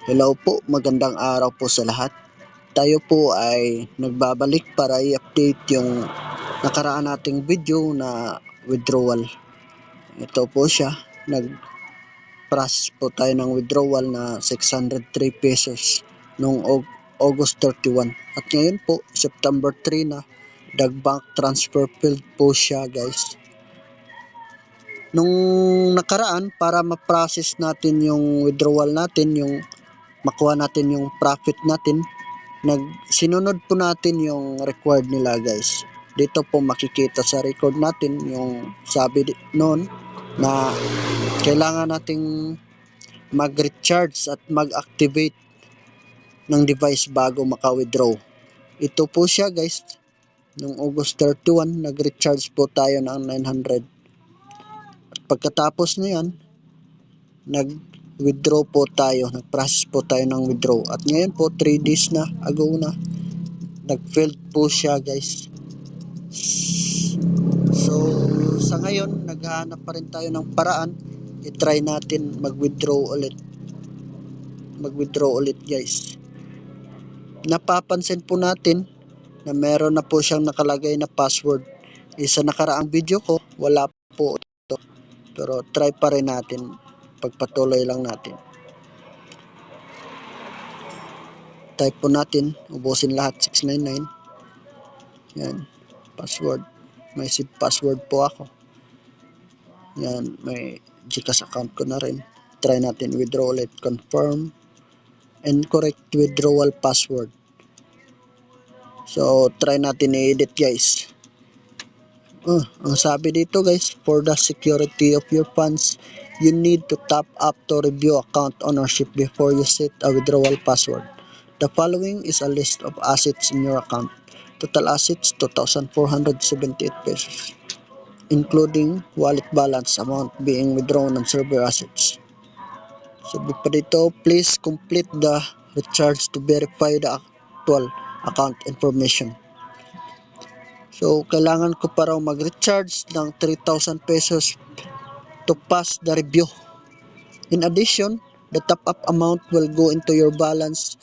Hello po, magandang araw po sa lahat. Tayo po ay nagbabalik para i-update yung nakaraan nating video na withdrawal. Ito po siya, nag-process po tayo ng withdrawal na 603 pesos noong August 31. At ngayon po, September 3 na, nag-bank transfer field po siya guys. Nung nakaraan, para ma-process natin yung withdrawal natin, yung makuha natin yung profit natin, sinunod po natin yung required nila guys. Dito po makikita sa record natin yung sabi noon na kailangan nating mag-recharge at mag-activate ng device bago maka-withdraw. Ito po siya guys. Noong August 31, nag-recharge po tayo ng 900. At pagkatapos niyan, nag-withdraw po tayo, nag-process po tayo ng withdraw. At ngayon po, 3 days na ago na, nag-failed po siya guys. So, sa ngayon, naghahanap pa rin tayo ng paraan. I-try natin mag-withdraw ulit. Mag-withdraw ulit guys. Napapansin po natin na meron na po siyang nakalagay na password. Sa nakaraang video ko, wala po ito. Pero try pa rin natin. Pagpatuloy lang natin. Type po natin, ubusin lahat 699. Yan, password. May save password po ako. Yan, may GCash account ko na rin. Try natin withdraw ulit, confirm and correct withdrawal password. So, try natin i-edit guys. Ang sabi dito guys, for the security of your funds, you need to tap up to review account ownership before you set a withdrawal password. The following is a list of assets in your account. Total assets, 2,478 pesos, including wallet balance amount being withdrawn on server assets. Sabi pa dito, please complete the recharge to verify the actual account information. So, kailangan ko pa raw mag-recharge ng 3,000 pesos to pass the review. In addition, the top-up amount will go into your balance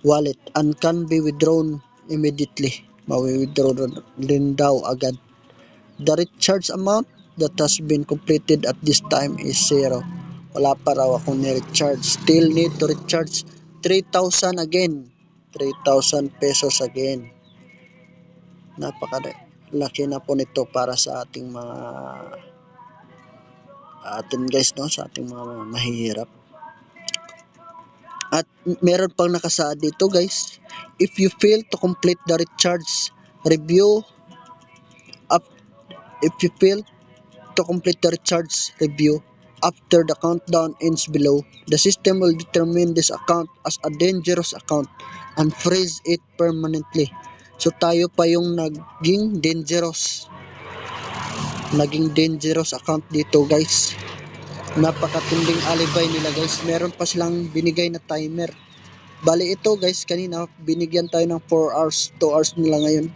wallet and can be withdrawn immediately. Mawi-withdraw din daw agad. The recharge amount that has been completed at this time is 0. Wala pa raw akong ni-recharge. Still need to recharge 3,000 again. 3,000 pesos again. Napakalaki na po nito para sa ating mga guys, no? Sa ating mga mahihirap. At meron pang nakasaad dito guys. If you fail to complete the recharge review, after the countdown ends below, the system will determine this account as a dangerous account and freeze it permanently. So tayo pa yung naging dangerous account dito guys. Napakatinding alibay nila guys. Meron pa silang binigay na timer. Bali ito guys, kanina binigyan tayo ng 4 hours, 2 hours nila ngayon.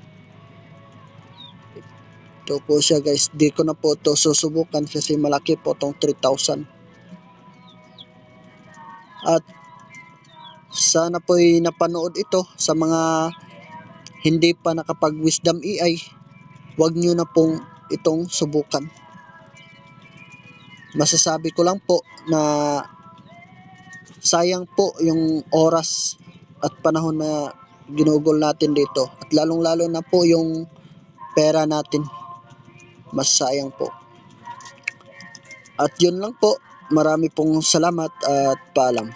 Ito po siya guys, di ko na po ito susubukan kasi malaki po itong 3,000. At sana po'y napanood ito sa mga hindi pa nakapag-Wisdom AI. Huwag nyo na pong itong subukan. Masasabi ko lang po na sayang po yung oras at panahon na ginugol natin dito. At lalong-lalo na po yung pera natin. Mas sayang po. At yun lang po. Marami pong salamat at paalam.